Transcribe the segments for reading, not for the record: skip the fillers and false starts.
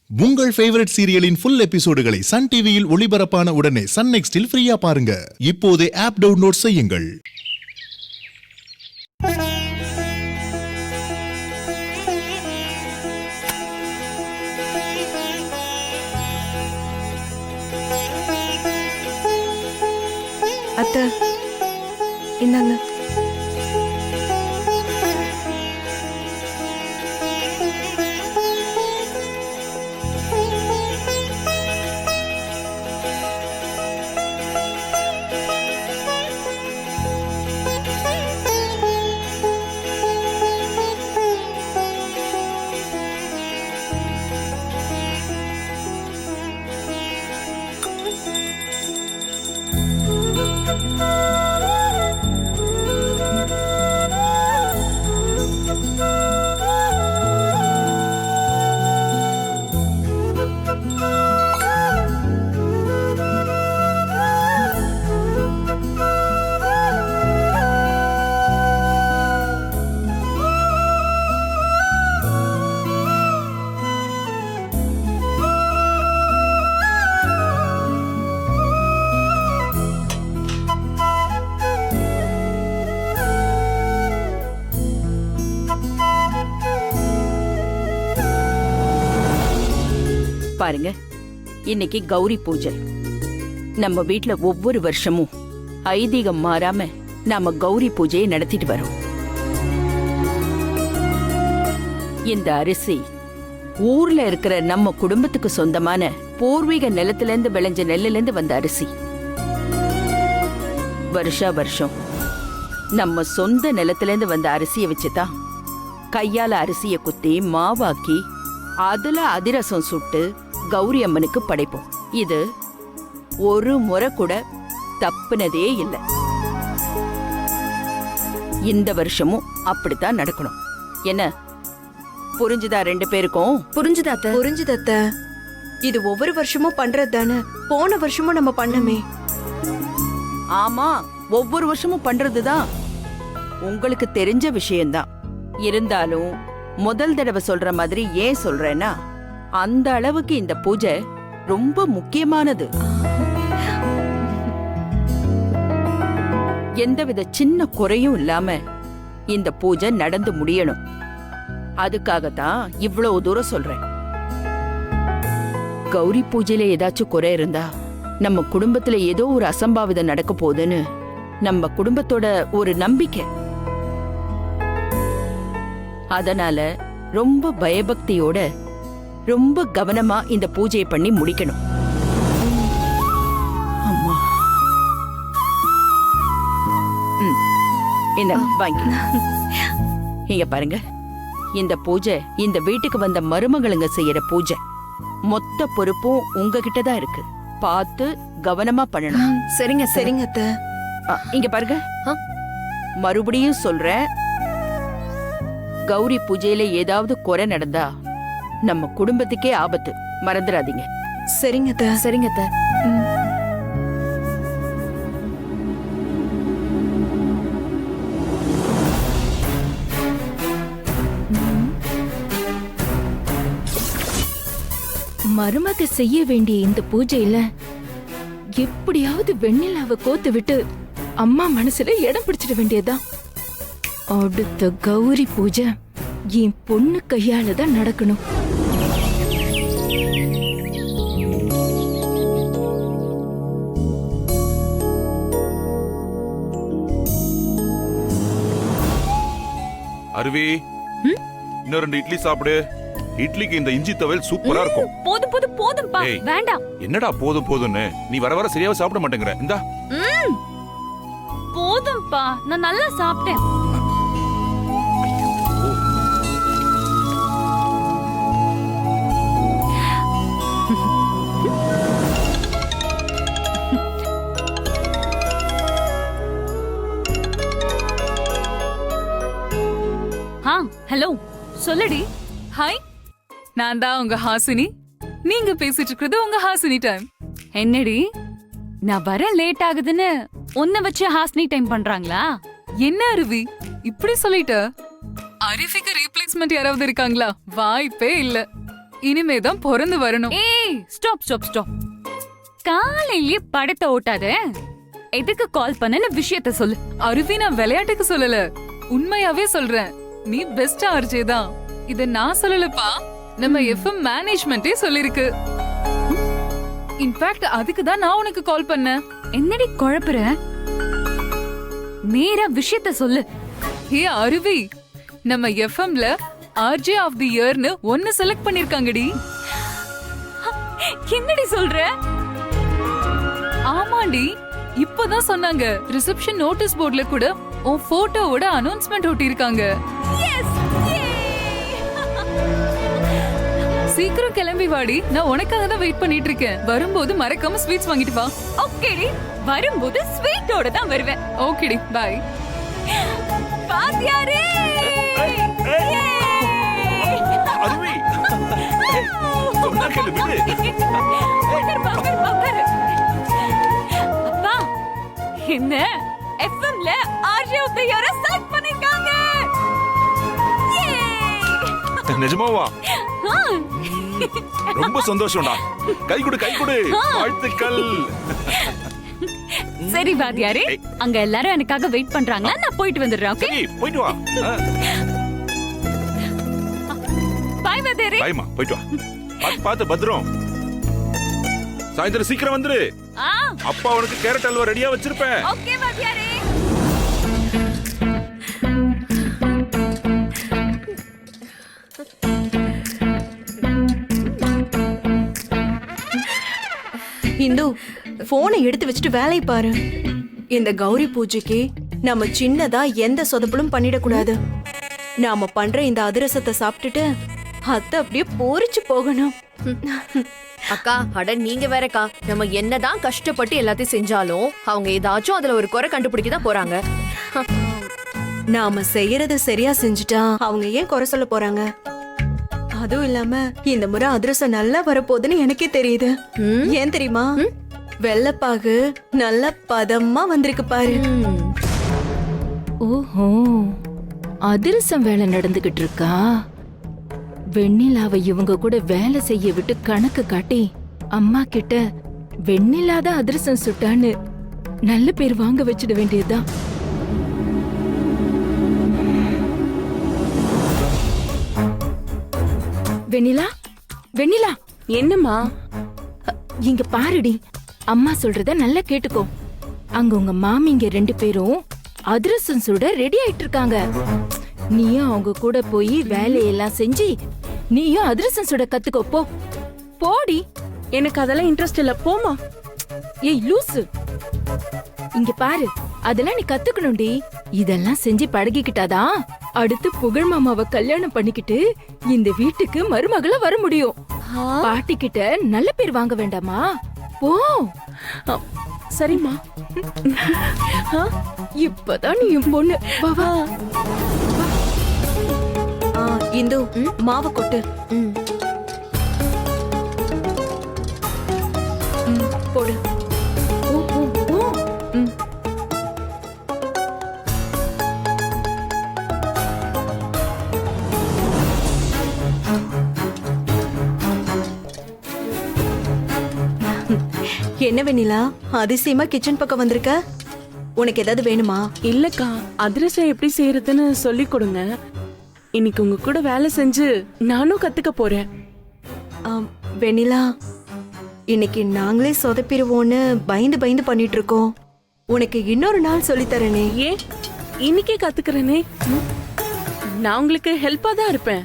உங்கள் favourite சீரியலின் full எபிசோடுகளை Sun டிவியில் ஒளிபரப்பான உடனே சன் நெக்ஸ்டில் ஃப்ரீயா பாருங்க. இப்போதே ஆப் டவுன்லோட் செய்யுங்கள். அத்தை, இந்தாங்க. பாருங்க, இன்னைக்கு கௌரி பூஜை. நம்ம வீட்ல ஒவ்வொரு வருஷமும் ஐதீகம் மாறாம நாம கௌரி பூஜையை நடத்திட்டு வரோம். இந்த அரிசி ஊர்ல இருக்கிற நம்ம குடும்பத்துக்கு சொந்தமான பூர்வீக நிலத்துல இருந்து விளைஞ்ச நெல்லுல இருந்து வந்த அரிசி. வருஷா வருஷம் நம்ம சொந்த நிலத்துல இருந்து வந்த அரிசியை வச்சுதான் கையால அரிசியை குத்தி மாவாக்கி அதுல அதிரசம் சுட்டு கௌரி அம்மனுக்கு படைப்போம். இது ஒரு முறை கூட தப்புனதே இல்லை. இந்த வருஷமும் அப்படித்தான் நடக்கணும். என்ன புரிஞ்சுதா ரெண்டு பேருக்கும்? புரிஞ்சுதாத்த. இது ஒவ்வொரு வருஷமும் பண்றது தானே. போன வருஷமும் நம்ம பண்ணமே. ஆமா, ஒவ்வொரு வருஷமும் பண்றதுதான். உங்களுக்கு தெரிஞ்ச விஷயம்தான். இருந்தாலும் முதல் தடவை சொல்ற மாதிரி ஏன் சொல்றேன்னா, அந்த அளவுக்கு இந்த பூஜை ரொம்ப முக்கியமானது. எந்தவித சின்ன குறையும் இல்லாம இந்த பூஜை நடந்து முடியணும். அதுக்காகத்தான் இவ்வளவு தூரம் சொல்றேன். கௌரி பூஜையில ஏதாச்சும் குறை இருந்தா நம்ம குடும்பத்துல ஏதோ ஒரு அசம்பாவிதம் நடக்க போகுதுன்னு நம்ம குடும்பத்தோட ஒரு நம்பிக்கை. அதனால ரொம்ப பயபக்தியோட ரொம்ப கவனமா இந்த பூஜையை பண்ணி முடிக்கணும். அம்மா, என்ன வாங்கி இங்க பாருங்க. இந்த பூஜை இந்த வீட்டுக்கு வந்த மருமகளுங்க செய்யற பூஜை. மொத்த பொறுப்பும் உங்ககிட்ட தான் இருக்கு. பார்த்து கவனமா பண்ணணும். சரிங்க அத்தை. இங்க பாருங்க, மறுபடியும் சொல்றேன், கௌரி பூஜையில ஏதாவது குறை நடந்தா நம்ம குடும்பத்துக்கே ஆபத்து. மறந்துடாதீங்க. சரிங்க அத்தை. மருமக செய்ய வேண்டிய இந்த பூஜையில எப்படியாவது வெண்ணிலாவை கோத்து விட்டு அம்மா மனசுல இடம் பிடிச்சிட வேண்டியதுதான். அடுத்த கௌரி பூஜை என் பொண்ணு கையால தான் நடக்கணும். அருவி, இன்னும் 2 இட்லி சாப்பிடு. இட்லிக்கு இந்த இஞ்சி துவையல் சூப்பரா இருக்கும். போதும்பா, வேண்டாம். என்னடா போதும்னு நீ வர வர சரியாவே சாப்பிட மாட்டேங்கிற. இந்தா. போதும்பா, நான் நல்லா சாப்பிட்டேன். ஹலோ, சொல்லுடி. ஹாய், நான் தான் உங்க ஹாசினி. நீங்க பேசிட்டு இருக்கிறது உங்க ஹாசினி டைம். என்னடி, நான் வர லேட் ஆகுதுன்னு உன்னை வச்சு ஹாஸ்னி டைம் பண்றாங்களா? என்ன அருவி இப்படி சொல்லிட்ட? அரிஃபிக்கு ரீப்ளேஸ்மெண்ட் யாராவது இருக்காங்களா? வாய்ப்பே இல்ல. இனிமேதான் பிறந்து வரணும். ஏய் ஸ்டாப் ஸ்டாப் ஸ்டாப். காலையிலேயே படத்தை ஓட்டாத. எதுக்கு கால் பண்ண விஷயத்த சொல்லு. அருவி, நான் விளையாட்டுக்கு சொல்லல, உண்மையாவே சொல்றேன். நீ பெஸ்ட் ஆர்ஜே தான். இத நான் சொல்லலப்பா, நம்ம எஃப்எம் மேனேஜ்மெண்டே சொல்லிருக்கு. இன்ஃபேக்ட் அதுக்கு தான் நான் உனக்கு கால் பண்ணேன். என்னடி குழப்புற? நேரா விஷயத்த சொல்லு. ஹே அருவி, நம்ம எஃப்எம்ல ஆர்ஜே ஆஃப் தி இயர்னு ஒன்னு செலக்ட் பண்ணிருக்காங்கடி. என்னடி சொல்ற? ஆமாண்டி, இப்பதான் சொன்னாங்க. ரிசப்ஷன் நோட்டீஸ் போர்ட்ல கூட உன் போட்டோவோட அனௌன்ஸ்மெண்ட் ஒட்டிருக்காங்க. சீக்கிரம் கிளம்பி வாடி, நான் உனக்காக தான் வெயிட் பண்ணிட்டு இருக்கேன். வரும்போது மறக்காம ஸ்வீட்ஸ் வாங்கிட்டு வா. ஓகேடி, வரும்போது ஸ்வீட்டோட தான் வருவேன். ஓகேடி, பை. பாத்தியாரே? அருவி சொன்னா கேளு, விடு. அப்பா, என்ன எஃப்எம்ல RJ of the year select பண்ணிருக்காங்க. நிஜமாவா? ரொம்ப சந்தோஷம்டா. கை கொடு, கை கொடு. வாழ்த்துக்கள். சரி வாத்தியாரே, அங்க எல்லாரும் எனக்காக வெயிட் பண்றாங்க. நான் போயிட்டு வந்துடுறேன். ஓகே, சரி, போயிட்டு வா. பை வாத்தியாரே. பாய்மா, போயிட்டு வா. பாத்து பாத்து பத்திரம். சாயந்தரம் சீக்கிரம் வந்துரு. அப்பா உனக்கு கேரட் அல்வா ரெடியா வச்சிருப்பேன். ஓகே வாத்தியாரே. இந்து, போனை எடுத்து வச்சுட்டு வேலையை பாரு. இந்த கௌரி பூஜைக்கு நம்ம சின்னதா எந்த சொதப்பலும் பண்ணிடக்கூடாது. நாம பண்ற இந்த அதிரசத்தை சாப்பிட்டுட்டு அத்தை அப்படியே போரிச்சு போகணும். அக்கா, அட நீங்க வேறக்கா. நம்ம என்னதான் கஷ்டப்பட்டு எல்லாத்தையும் செஞ்சாலும் அவங்க ஏதாச்சும் அதுல ஒரு குறை கண்டுபிடிக்க தான் போறாங்க. நாம செய்யறத சரியா செஞ்சுட்டா அவங்க ஏன் குறை சொல்ல போறாங்க? அதுவும் இல்லாம இந்த முறை அதிரசம் நல்லா வரப்போகுதுன்னு எனக்கே தெரியுது. ஏன் தெரியுமா? வெள்ளப்பாகு நல்ல பதமா வந்திருக்கு பாரு. ஓஹோ, அதிரசம் வேலை நடந்துகிட்டு இருக்கா? வெண்ணிலாவை இவங்க கூட வேலை செய்ய விட்டு கணக்கு காட்டி அம்மா கிட்ட வெண்ணிலாத அதிரசம் சுட்டான்னு நல்ல பேர் வாங்க வச்சிட வேண்டியதுதான். வெண்ணிலா, வெண்ணிலா. என்னம்மா? இங்க பாருடி, அம்மா சொல்றத நல்லா கேட்டுக்கோ. அங்க உங்க மாமிங்க 2 பேரும் அதிரசம் சுட ரெடி ஆயிட்டு இருக்காங்க. நீயும் அவங்க கூட போய் வேலையெல்லாம் செஞ்சு நீயும் அதிரசம் சுட கத்துக்கோ. போ, போடி. எனக்கு அதெல்லாம் இன்ட்ரெஸ்ட் இல்ல, போமா. ஏய் லூசு, இங்க பாரு, அதெல்லாம் நீ கத்துக்கணும்டி. இதெல்லாம் செஞ்சு பழகிக்கிட்டாதான் அடுத்து புகழ் மாமாவை கல்யாணம் பண்ணிக்கிட்டு இந்த வீட்டுக்கு மருமகள வர முடியும். பாட்டி கிட்ட நல்ல பேர் வாங்க வேண்டாமா? போ. சரிம்மா. இப்பதான் நீ என் பொண்ணு. வா வா. இந்து, மாவை கொட்டு. போடு. என்ன வெண்ணிலா, அதிசயமா கிச்சன் பக்கம் வந்திருக்க? உனக்கு ஏதாவது வேணுமா? இல்லக்கா, அதிரசம் எப்படி செய்யறதுன்னு சொல்லி கொடுங்க. இன்னைக்கு உங்க கூட வேலை செஞ்சு நானும் கத்துக்க போறேன். வெண்ணிலா, இன்னைக்கு நாங்களே சொதப்பிடுவோன்னு பயந்து பயந்து பண்ணிட்டு இருக்கோம். உனக்கு இன்னொரு நாள் சொல்லித்தரனே. ஏன் இன்னைக்கே கத்துக்கிறேனே. நான் உங்களுக்கு ஹெல்ப்பா தான் இருப்பேன்.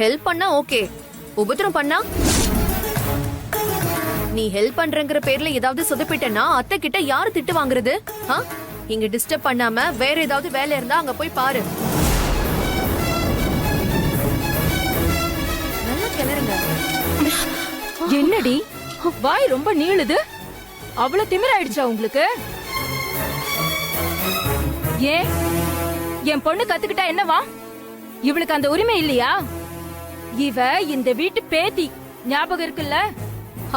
ஹெல்ப் பண்ணா ஓகே, உபத்திரம் பண்ணா? நீ ஹெல்ப் பண்றங்கிற பேர்ல ஏதாவது சொதப்பிட்டேன்னா அத்தை கிட்ட யாரு திட்டு வாங்குறது? இங்க டிஸ்டர்ப் பண்ணாம வேற ஏதாவது வேலை இருந்தா அங்க போய் பாரு. நல்லா கிளறுங்க. என்னடி வாய் ரொம்ப நீளுது? அவ்வளவு திமிராயிடுச்சா உங்களுக்கு? ஏன் என் பொண்ணு கத்துக்கிட்டா என்னவா? இவளுக்கு அந்த உரிமை இல்லையா? இவ இந்த வீட்டு பேத்தி, ஞாபகம் இருக்குல்ல?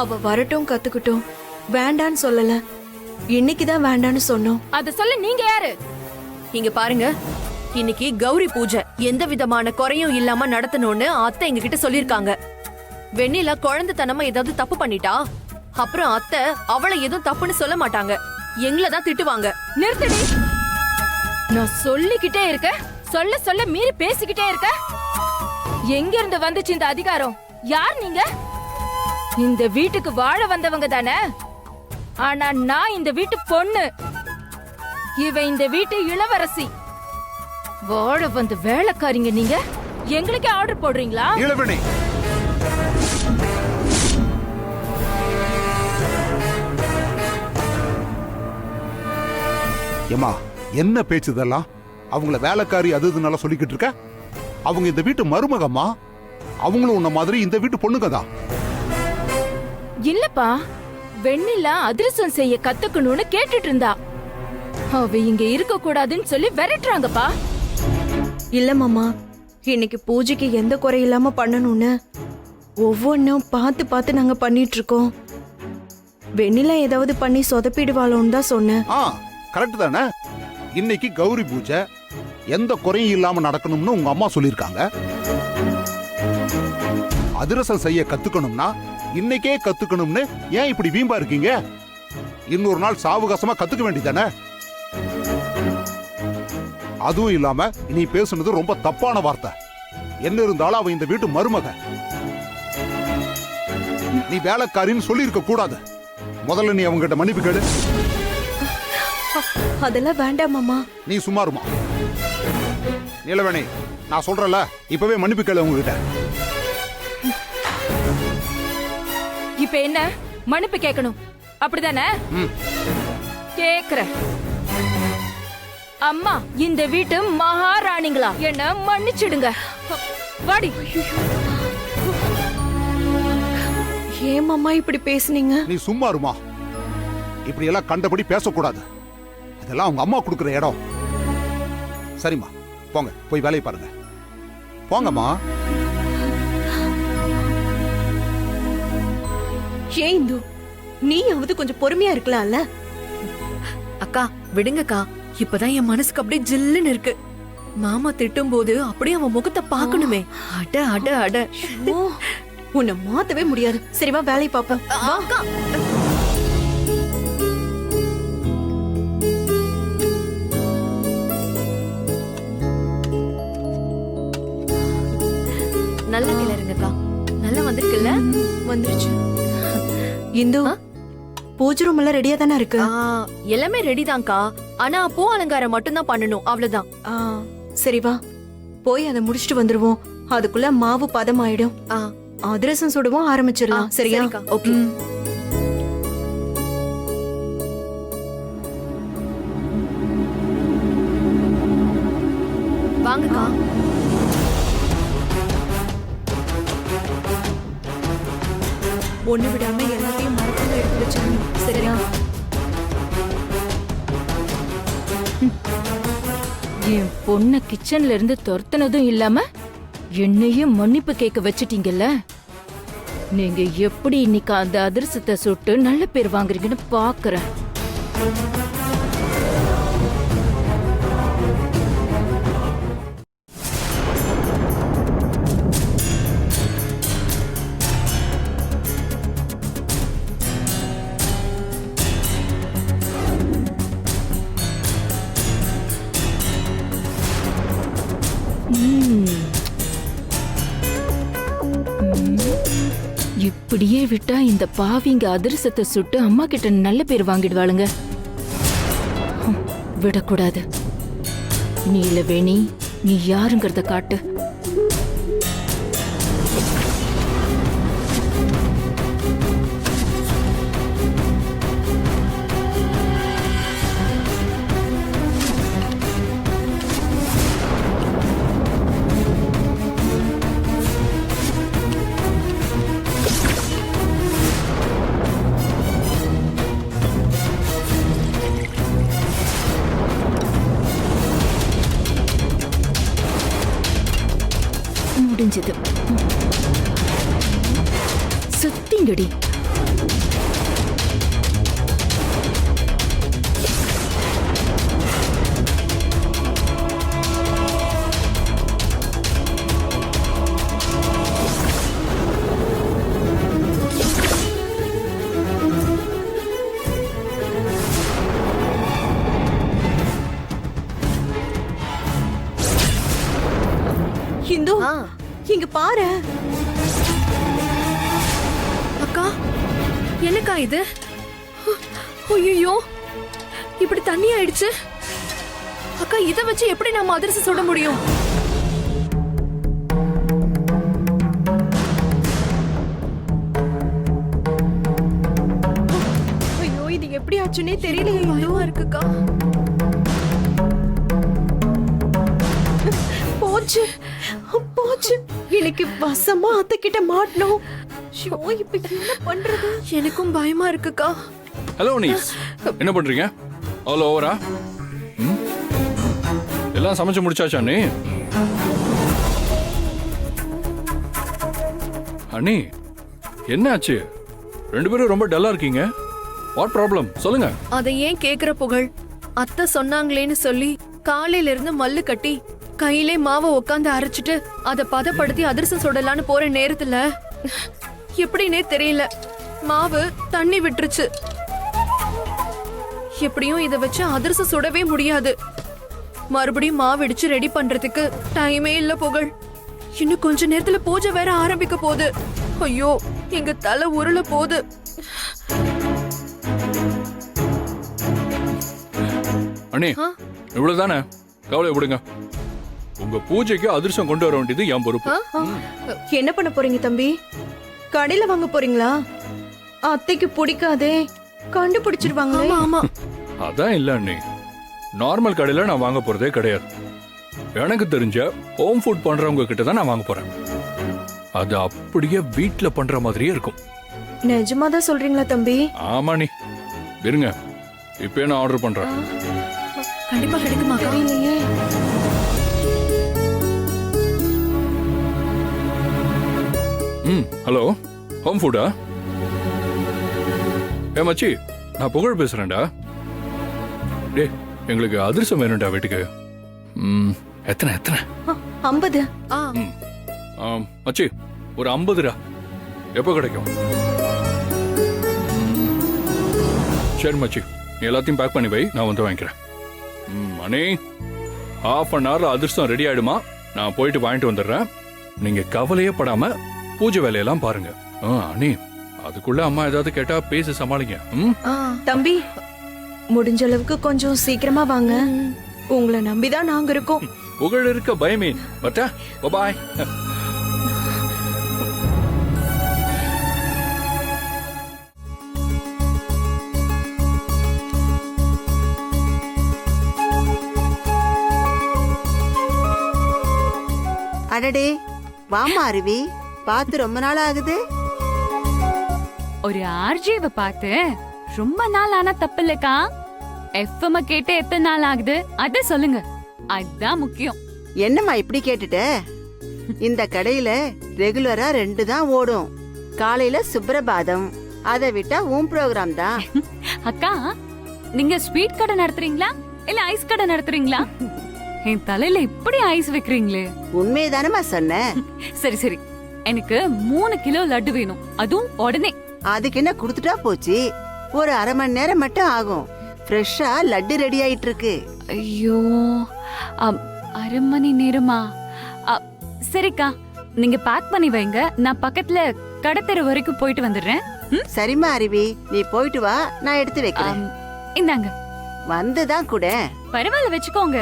அவ வரட்டும், கத்துக்கிட்டோம். வேண்டான்னு சொல்லல, இன்னைக்குதான் வேண்டான்னு சொன்னோம். அத சொல்ல நீங்க யாரு? இங்க பாருங்க, இன்னைக்கு கௌரி பூஜை எந்த விதமான குறையும் இல்லாம நடத்தணும்னு அத்தை எங்ககிட்ட சொல்லிருக்காங்க. வெண்ணிலா குழந்தைத்தனமா ஏதாவது தப்பு பண்ணிட்டா அப்புறம் அத்தை அவளை எதுவும் தப்புன்னு சொல்ல மாட்டாங்க, எங்களை தான் திட்டுவாங்க. நிறுத்தடி. நான் சொல்லிக்கிட்டே இருக்க, சொல்ல சொல்ல மீறி பேசிக்கிட்டே இருக்க. எங்க இருந்து வந்துச்சு இந்த அதிகாரம்? யார் நீங்க? இந்த வீட்டுக்கு வாழ வந்தவங்க தானே. ஆனா நான் இந்த வீட்டு பொண்ணு, இவ இந்த வீட்டு இளவரசி. வாழ வந்த வேலைக்காரிங்க நீங்க. எங்களுக்கே ஆர்டர் போடுறீங்களா? இளவணி, ஏமா என்ன பேச்சு இதெல்லாம்? அவங்கள வேலைக்காரி அது இதுனால சொல்லிக்கிட்டு இருக்க? அவங்க இந்த வீட்டு மருமகம்மா. அவங்களும் உன்ன மாதிரி இந்த வீட்டு பொண்ணுங்க தான். இல்லப்பா, வெண்ணிலா அதிரசம் செய்ய கத்துக்கணும்னு கேட்டுட்டு இருந்தா. அவ இங்க இருக்க கூடாதுன்னு சொல்லி விரட்டுறாங்கப்பா. இல்ல மாமா, இன்னைக்கு பூஜைக்கு எந்த குறை இல்லாம பண்ணணும்னு ஒவ்வொன்னும் பார்த்து பார்த்து நாங்க பண்ணிட்டு இருக்கோம். வெண்ணிலா ஏதாவது பண்ணி சொதப்பிடுவாளோன்னு தான் சொன்னேன். கரெக்ட் தானே? இன்னைக்கு கௌரி பூஜை எந்த குறையும் இல்லாம நடக்கணும்னு உங்க அம்மா சொல்லிருக்காங்க. அதிரசம் செய்ய கத்துக்கணும்னா இன்னைக்கே கத்துக்கணும்னு ஏன் இப்படி வீம்பா இருக்கீங்க? இன்னொரு நாள் சாவகாசமா கத்துக்க வேண்டியதானே? அதுவும் இல்லாம நீ பேசுனது ரொம்ப தப்பான வார்த்தை. என்ன இருந்தாலும் அவ இந்த வீட்டு மருமக. நீ வேலைக்காரின்னு சொல்லி இருக்க கூடாது. முதல்ல நீ அவங்க கிட்ட மன்னிப்பு கேளு. அதெல்லாம் வேண்டாம் மாமா. நீ சும்மாருமா. நீலவேணி, நான் சொல்றல, இப்பவே மன்னிப்பு கேளு உங்ககிட்ட. இப்ப என்ன மன்னிப்பு கேட்கணும் அப்படிதானே? கேக்குற. அம்மா, இந்த வீட்டு மகாராணிங்களா, என்ன மன்னிச்சிடுங்க. வாடி. ஏன் மாமா இப்படி பேசுனீங்க? நீ சும்மாருமா. இப்படி எல்லாம் கண்டபடி பேசக்கூடாது. இதெல்லாம் அவங்க அம்மா கொடுக்குற இடம். சரிம்மா, போங்க, போய் வேலையை பாருங்க. போங்கம்மா. ஏன் இந்து, நீயாவது கொஞ்சம் பொறுமையா இருக்கலாம்ல? அக்கா விடுங்கக்கா, இப்பதான் என் மனசுக்கு அப்படியே ஜில்லுன்னு இருக்கு. மாமா திட்டும் போது அப்படியே அவன் முகத்தை பார்க்கணுமே. அட அட அட, ஓ, உன்னை மாத்தவே முடியாது. சரிவா, வேலையை பாப்போம். அக்கா நல்ல கிளறுங்கக்கா. நல்லா வந்திருக்குல்ல? வந்துருச்சு. இந்து, பூஜை ரூம் எல்லாம் ரெடியா தானே இருக்கு? எல்லாமே ரெடிதான்க்கா. ஆனா பூ அலங்காரம் மட்டும் தான் பண்ணணும், அவ்வளவுதான். சரி வா, போய் அதை முடிச்சிட்டு வந்துருவோம். அதுக்குள்ள மாவு பதம் ஆயிடும். அதிரசம் சுடுவோம், ஆரம்பிச்சிடலாம். சரியா? ஓகே. வாங்கக்கா. ஒண்ணு விடாம எல்லாத்தையும் மரத்துல எடுத்து வச்சிடணும். சரியா? என் பொண்ண கிச்சன்ல இருந்து துரத்துனதும் இல்லாம என்னையும் மன்னிப்பு கேட்க வச்சிட்டீங்கல்ல. நீங்க எப்படி இன்னைக்கு அந்த அதிரசத்தை சுட்டு நல்ல பேர் வாங்குறீங்கன்னு பாக்குறேன். இப்படியே விட்டா இந்த பாவிங்க அதிரசத்தை சுட்டு அம்மா கிட்ட நல்ல பேர் வாங்கிடுவாளுங்க. விடக்கூடாது. நீலவேணி, நீ யாருங்கிறத காட்டு. முடிஞ்சது. சுத்திங்கடி. பாரு. அக்கா என்னக்கா இது? ஐயோ இப்படி தண்ணி ஆயிடுச்சு. அக்கா இத வச்சு எப்படி நம்ம அதிரசம் சுட முடியும்? ஐயோ இது எப்படி ஆச்சுன்னே தெரியலையே இந்து. பயமா இருக்குக்கா. போச்சு போச்சு. இன்னைக்கு வசமா அத்தை கிட்ட மாட்டணும். ஷோ இப்ப என்ன பண்றது? எனக்கும் பயமா இருக்குக்கா. ஹலோ நீஸ், என்ன பண்றீங்க? ஆல் ஓவரா? எல்லாம் சமைச்சு முடிச்சாச்சா அண்ணி? அண்ணி என்ன ஆச்சு? ரெண்டு பேரும் ரொம்ப டல்லா இருக்கீங்க. வாட் ப்ராப்ளம் சொல்லுங்க. அதை ஏன் கேக்குற புகழ்? அத்தை சொன்னாங்களேன்னு சொல்லி காலையில இருந்து மல்லு கட்டி கையிலே மாவை உட்காந்து அரைச்சிட்டு அதை பதப்படுத்தி அதிரசம் சுடலான்னு போற நேரத்துல எப்படின்னே தெரியல மாவு தண்ணி விட்டுருச்சு. எப்படியும் இதை வச்சு அதிரசம் சுடவே முடியாது. மறுபடியும் மாவு இடிச்சு ரெடி பண்றதுக்கு டைமே இல்ல புகழ். இன்னும் கொஞ்ச நேரத்துல பூஜை வேற ஆரம்பிக்க போகுது. ஐயோ எங்க தலை உருள போகுது. அண்ணி இவ்வளவுதானே, கவலை விடுங்க. உங்க பூஜைக்கு அதிர்ஷ்டம் கொண்டு வர வேண்டியது என் பொறுப்பு. என்ன பண்ண போறீங்க தம்பி? கடையில வாங்க போறீங்களா? அத்தைக்கு பிடிக்காதே, கண்டுபிடிச்சிருவாங்களே. ஆமா அதான் இல்ல அண்ணி, நார்மல் கடையில நான் வாங்க போறதே கிடையாது. எனக்கு தெரிஞ்ச ஹோம் ஃபுட் பண்றவங்க கிட்ட தான் நான் வாங்க போறேன். அது அப்படியே வீட்ல பண்ற மாதிரியே இருக்கும். நிஜமாதான் சொல்றீங்களா தம்பி? ஆமா நீ இருங்க, இப்பயே நான் ஆர்டர் பண்றேன். கண்டிப்பா கிடைக்குமாக்கா? தெரியலையே. ஹலோ, ஹோம் ஃபுட்டா? ஏ மச்சி, நான் புகழ் பேசுறேன்டா. டே, எங்களுக்கு அதிர்ஷ்டம் வேணும்டா வீட்டுக்கு. எத்தனை எத்தனை? 50. மச்சி ஒரு 50 எப்போ கிடைக்கும்? சரி மச்சி, நீ எல்லாத்தையும் பேக் பண்ணி வை, நான் வந்து வாங்கிக்கிறேன். அண்ணே, ½ அன் ஹவர்ல அதிர்ஷ்டம் ரெடி ஆயிடுமா? நான் போயிட்டு வாங்கிட்டு வந்துடுறேன். நீங்க கவலையே படாம பூஜை வேலையெல்லாம் பாருங்க. அண்ணே, அதுக்குள்ள அம்மா ஏதாவது கேட்டா பேசி சமாளிங்க. தம்பி முடிஞ்ச அளவுக்கு கொஞ்சம் சீக்கிரமா வாங்க. உங்களை நம்பிதான் நாங்க இருக்கோம். புகழ் இருக்க பயமே. பட்டா பாய். அடடே, வாமா அருவி, பார்த்து ரொம்ப நாள் ஆகுது. ஒரு ஆர்ஜேவை பார்த்து ரொம்ப நாள் ஆனா தப்பு இல்லக்கா. எஃப்எம் கேட்டு எத்தனை நாள் ஆகுது அத சொல்லுங்க, அதுதான் முக்கியம். என்னம்மா இப்படி கேட்டுட்ட? இந்த கடையில ரெகுலரா 2 தான் ஓடும். காலையில சுப்ரபாதம், அதை விட்டா உன் ப்ரோக்ராம் தான். அக்கா, நீங்க ஸ்வீட் கடை நடத்துறீங்களா இல்ல ஐஸ் கடை நடத்துறீங்களா? என் தலையில இப்படி ஐஸ் வைக்கிறீங்களே. உண்மையதானமா சொன்ன? சரி சரி, எனக்கு 3 கிலோ லட்டு வேணும், அதுவும் உடனே. அதுக்கு என்ன குடுத்துட்டா போச்சு, ஒரு அரை மணி நேரம் மட்டும் ஆகும். ஃப்ரெஷ்ஷா லட்டு ரெடி ஆயிட்டு இருக்கு. ஐயோ, அரை மணி நேரமா? சரிக்கா, நீங்க பேக் பண்ணி வைங்க, நான் பக்கத்துல கடத்தெரு வரைக்கும் போயிட்டு வந்துடுறேன். சரிம்மா அருவி, நீ போயிட்டு வா, நான் எடுத்து வைக்கிறேன். இந்தாங்க. வந்துதான் கூட. பரவாயில்ல, வச்சுக்கோங்க.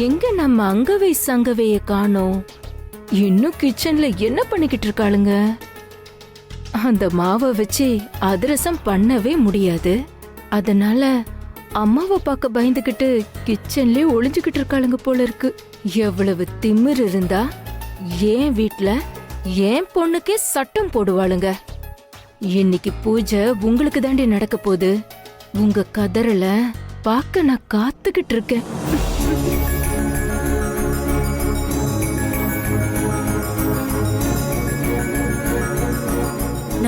எங்க நம்ம அங்கவை சங்கவைய காணோம்? இன்னும் கிச்சன்ல என்ன பண்ணிக்கிட்டு இருக்காளுங்க? அந்த மாவை வச்சு அதிரசம் பண்ணவே முடியாது. அதனால அம்மாவை பார்க்க பயந்துகிட்டு கிச்சன்லயே ஒளிஞ்சுகிட்டு இருக்காளுங்க போல இருக்கு. எவ்வளவு திமிர் இருந்தா ஏன் வீட்ல ஏன் பொண்ணுக்கே சட்டம் போடுவாளுங்க. இன்னைக்கு பூஜை உங்களுக்கு தாண்டி நடக்க போகுது. உங்க கதறல பார்க்க நான் காத்துக்கிட்டு இருக்கேன்.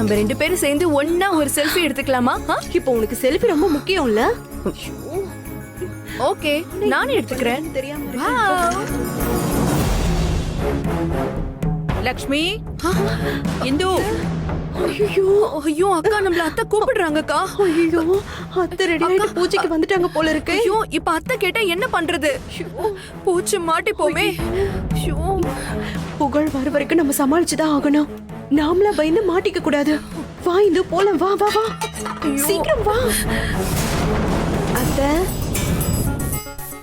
நம்ம 2 பேரும் சேர்ந்து ஒண்ணா ஒரு செல்ஃபி எடுத்துக்கலாமா? இப்போ உனக்கு செல்ஃபி ரொம்ப முக்கியம் இல்ல? ஓகே, நானே எடுத்துக்கிறேன். தெரியாம வாவ். லக்ஷ்மி இந்து ஐயோ அக்கா, நம்மள அத்தை கூப்பிடுறாங்கக்கா. ஐயோ, அத்தை ரெடி ஆயிட்டு பூஜைக்கு வந்துட்டாங்க போல இருக்கு. ஐயோ, இப்ப அத்தை கேட்டா என்ன பண்றது? பூச்சி மாட்டி போமே. ஐயோ, புகழ் வர வரைக்கும் நம்ம சமாளிச்சுதான் ஆகணும். நாமளா பயந்து மாட்டிக்க கூடாது. வா இந்து போலாம், வா வா வா, சீக்கிரம் வா. அத்தை,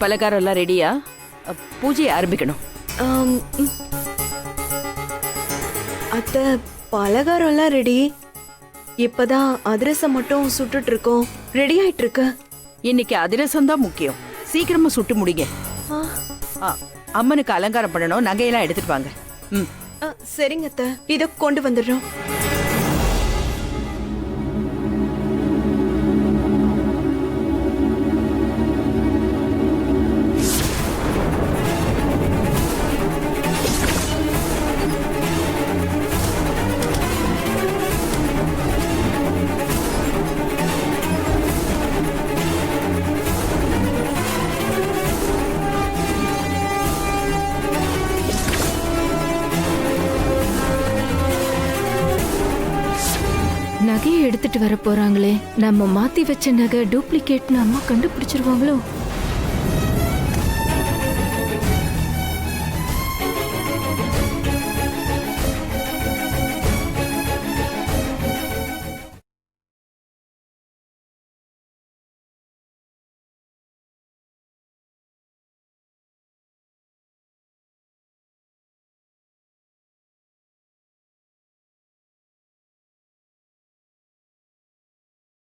பலகாரம் எல்லாம் ரெடியா? பூஜையை ஆரம்பிக்கணும். ஆம், அத்தை பலகாரம் எல்லாம் ரெடி. இப்பதான் அதிரசம் மட்டும் சுட்டுட்டு இருக்கோம். ரெடி ஆயிட்டு இருக்கு. இன்னைக்கு அதிரசம் தான் முக்கியம். சீக்கிரமா சுட்டு முடிங்க. அம்மனுக்கு அலங்காரம் பண்ணணும். நகையெல்லாம் எடுத்துட்டு வாங்க. ம். சரிங்க அத்தை, இத கொண்டு வந்துடுறோம். நகையை எடுத்துட்டு வர போறாங்களே, நம்ம மாத்தி வச்ச நகை டூப்ளிகேட்னு அம்மா கண்டுபிடிச்சிருவாங்களோ?